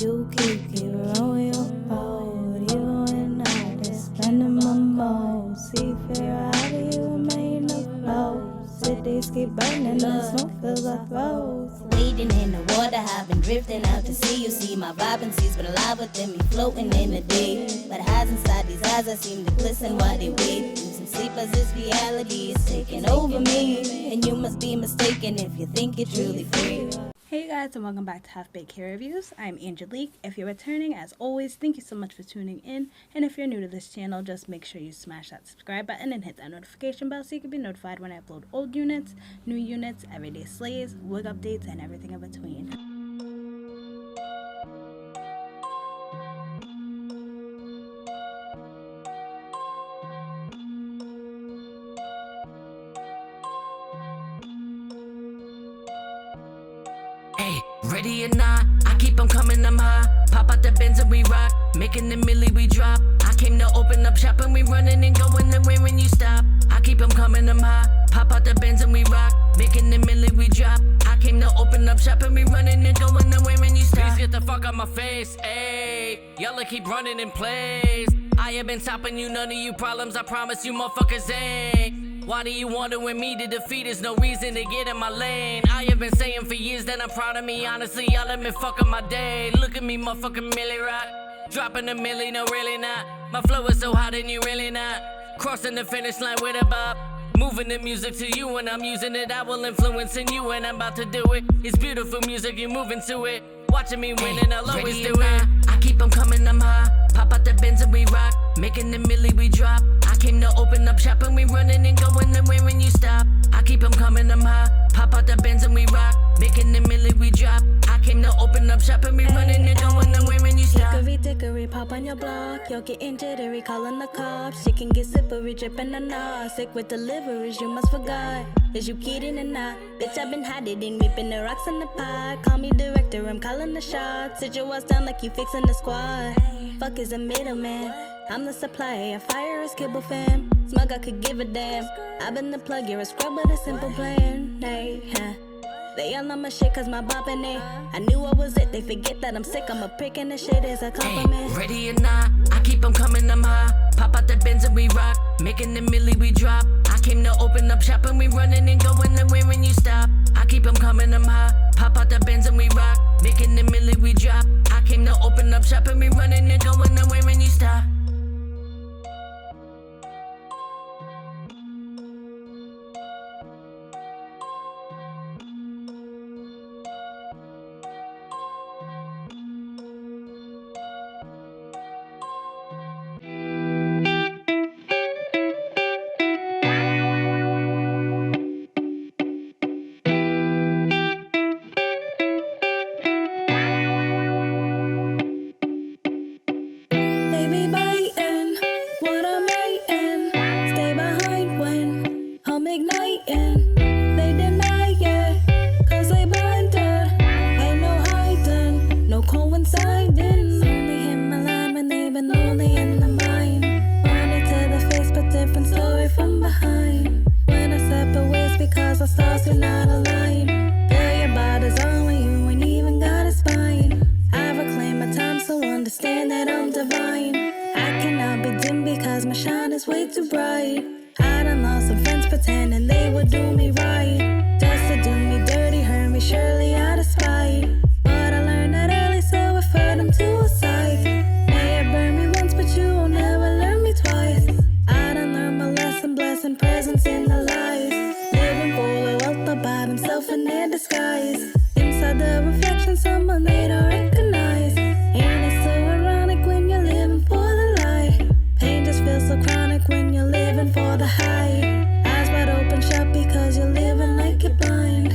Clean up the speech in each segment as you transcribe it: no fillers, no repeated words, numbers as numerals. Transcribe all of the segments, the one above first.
You keep on your boat. You and I just spending my mode. See, figure out you remain afloat. Cities keep burning, the smoke fills our throats. Wading in the water, I've been drifting out to sea. You see my vibrancy's been alive within me, floating in the day. But highs inside these eyes, I seem to glisten while they wait. Losing sleep as this reality is taking over me. And you must be mistaken if you think you're truly free. Hey guys, and welcome back to Half Baked Hair Reviews. I'm Angelique. If you're returning, as always, thank you so much for tuning in. And if you're new to this channel, just make sure you smash that subscribe button and hit that notification bell so you can be notified when I upload old units, new units, everyday slays, wig updates, and everything in between. Hey, ready or not, I keep them coming, I'm high. Pop out the Benz and we rock, making the milli we drop. I came to open up shop and we running and going away when you stop. I keep them coming, I'm high. Pop out the Benz and we rock, making the milli we drop. I came to open up shop and we running and going away when you stop. Please get the fuck out my face, ayy. Y'all keep running in place. I have been stopping you, none of you problems, I promise you motherfuckers ain't. Why do you want to win me to defeat? There's no reason to get in my lane. I have been saying for years that I'm proud of me. Honestly, y'all have been fucking my day. Look at me, motherfucking milli rock. Dropping a milli, no really not. My flow is so hot and you really not. Crossing the finish line with a bop. Moving the music to you and I'm using it. I will influence in you and I'm about to do it. It's beautiful music, you moving to it. Watching me win and I'll always do it. I keep them coming, I'm high. Pop out the Benz and we rock, making the milli we drop. I came to open up shop and we running and going away when you stop. I keep them coming, I'm high. Pop out the Benz and we rock, making the milli we drop. I came to open up shop and we running and going away when you stop. Dickory, dickory, pop on your block. You're getting jittery, calling the cops. She can get slippery, dripping and not. Sick with deliveries, you must forgot. Is you kidding or not? Bitch, I've been hiding, whipping the rocks in the pot. Call me director, I'm calling the shots. Sit your ass down like you fixing the squad. Fuck is a middleman. I'm the supplier, fire is kibble fam. Smug, I could give a damn. I've been the plug, you're a scrub with a simple plan. Hey, huh. They all know my shit cause my boppin' it. I knew I was it, they forget that I'm sick. I'm a prick and the shit is a compliment. Hey, ready or not, I keep them coming, I'm high. Pop out the Benz and we rock, making the milli we drop. I came to open up shop and we running and going away when you stop. I keep them coming, I'm high. Pop out the Benz and we rock, making the milli we drop. I came to open up shop and we running and going away when you stop. Baby biting, what I'm eating. Stay behind when I'm igniting. They deny it, cause they blinded. Ain't no hiding, no coinciding. Only hit my line when they've been only in the mind. Wanted to the face, but different story from behind. When I separate ways because our stars do not align. Feel your body's on when you ain't even got a spine. I reclaim my time, so understand that I'm divine. I cannot be dim because my shine is way too bright. I done lost some friends pretending they would do me right. Just to do me dirty, hurt me surely out of spite. But I learned that early, so refer them to a sight. May it burn me once, but you will never learn me twice. I done learned my lesson, blessing presence in the lies. Living full of wealth about himself in their disguise. Inside the reflection, someone they don't recognize. And it's so ironic when you're living for the lie. Pain just feels so chronic when you're living for the high. Eyes wide open shut because you're living like you're blind.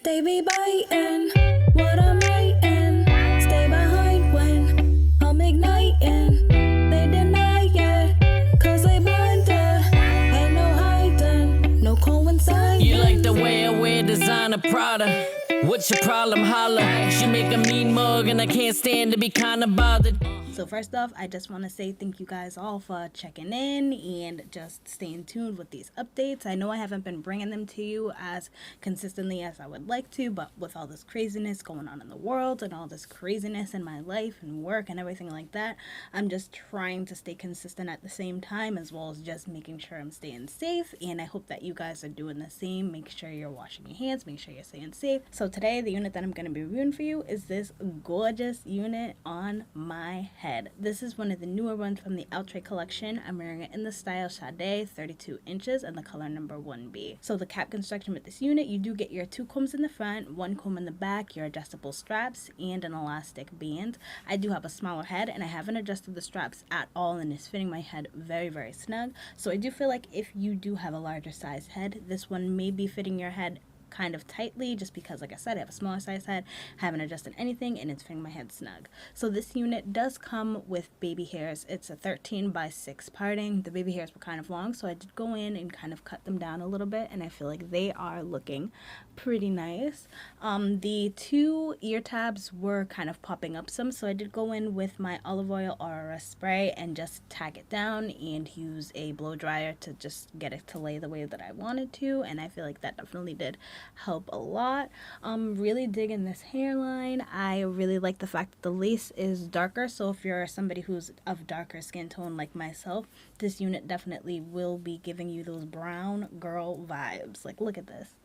They be biting, what I'm writing. Stay behind when I'm igniting. They deny it, cause they blinded. Ain't no hiding, no coinciding. You like the way I wear designer Prada. What's your problem? Holla. She make a mean mug and I can't stand to be kinda bothered. So first off, I just want to say thank you guys all for checking in and just staying tuned with these updates. I know I haven't been bringing them to you as consistently as I would like to, but with all this craziness going on in the world and all this craziness in my life and work and everything like that, I'm just trying to stay consistent at the same time, as well as just making sure I'm staying safe. And I hope that you guys are doing the same. Make sure you're washing your hands, make sure you're staying safe. So today, the unit that I'm going to be reviewing for you is this gorgeous unit on my head. This is one of the newer ones from the Outre collection. I'm wearing it in the style Shaday, 32 inches, and the color number 1B. So the cap construction with this unit, you do get your 2 combs in the front, 1 comb in the back, your adjustable straps, and an elastic band. I do have a smaller head, and I haven't adjusted the straps at all, and it's fitting my head very, very snug. So I do feel like if you do have a larger size head, this one may be fitting your head kind of tightly, just because, like I said, I have a smaller size head, haven't adjusted anything, and it's fitting my head snug. So this unit does come with baby hairs. It's a 13x6 parting. The baby hairs were kind of long, so I did go in and kind of cut them down a little bit, and I feel like they are looking pretty nice. The 2 ear tabs were kind of popping up some, so I did go in with my olive oil RRS spray and just tack it down and use a blow dryer to just get it to lay the way that I wanted to, and I feel like that definitely did help a lot. Really digging this hairline. I really like the fact that the lace is darker, so if you're somebody who's of darker skin tone like myself, this unit definitely will be giving you those brown girl vibes. Like, look at this.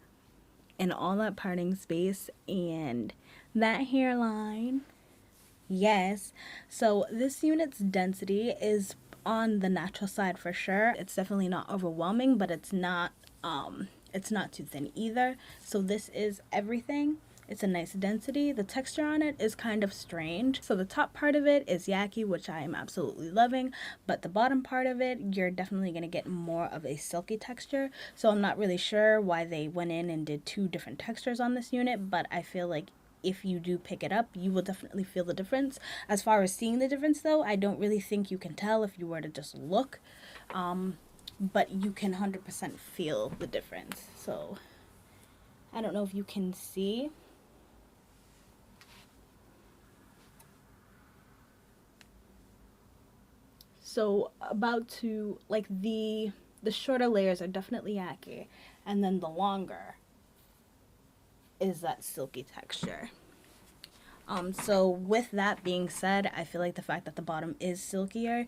And all that parting space and that hairline. Yes. So this unit's density is on the natural side for sure. It's definitely not overwhelming, but it's not too thin either. So this is everything. It's a nice density. The texture on it is kind of strange. So the top part of it is Yaki, which I am absolutely loving, but the bottom part of it, you're definitely going to get more of a silky texture. So I'm not really sure why they went in and did 2 different textures on this unit, but I feel like if you do pick it up, you will definitely feel the difference. As far as seeing the difference though, I don't really think you can tell if you were to just look. But you can 100% feel the difference. So I don't know if you can see. So about to, like, the shorter layers are definitely Yaki, and then the longer is that silky texture. So with that being said, I feel like the fact that the bottom is silkier,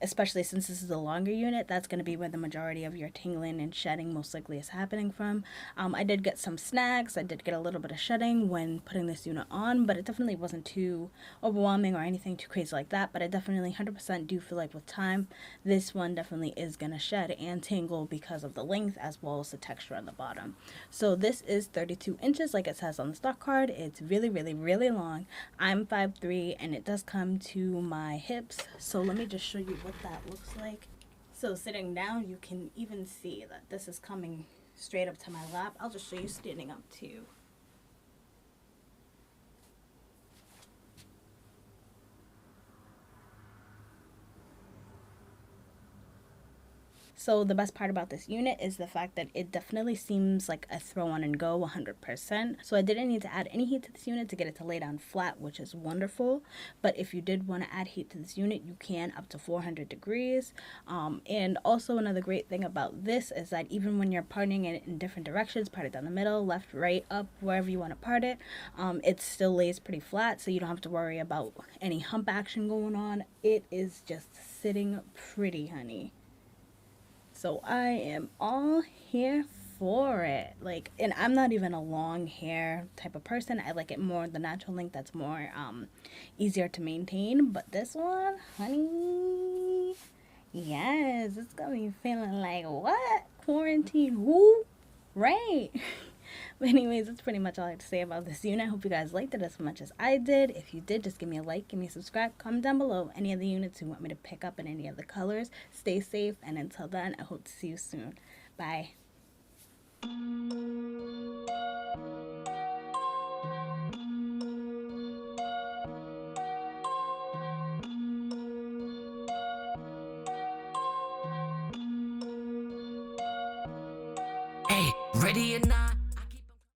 especially since this is a longer unit, that's going to be where the majority of your tingling and shedding most likely is happening from. I did get some snags. I did get a little bit of shedding when putting this unit on, but it definitely wasn't too overwhelming or anything too crazy like that. But I definitely 100% do feel like with time, this one definitely is going to shed and tingle because of the length as well as the texture on the bottom. So this is 32 inches like it says on the stock card. It's really, really, really long. I'm 5'3", and it does come to my hips. So let me just show you what that looks like. So sitting down, you can even see that this is coming straight up to my lap. I'll just show you standing up too. So the best part about this unit is the fact that it definitely seems like a throw on and go 100%. So I didn't need to add any heat to this unit to get it to lay down flat, which is wonderful. But if you did want to add heat to this unit, you can up to 400 degrees. And also another great thing about this is that even when you're parting it in different directions, part it down the middle, left, right, up, wherever you want to part it, it still lays pretty flat, so you don't have to worry about any hump action going on. It is just sitting pretty, honey. So I am all here for it. Like, and I'm not even a long hair type of person. I like it more the natural length, that's more easier to maintain. But this one, honey, yes, it's gonna be feeling like what? Quarantine, who? Right. But anyways, that's pretty much all I have to say about this unit. I hope you guys liked it as much as I did. If you did, just give me a like, give me a subscribe, comment down below any of the units you want me to pick up in any of the colors. Stay safe, and until then, I hope to see you soon. Bye. Hey, ready or not?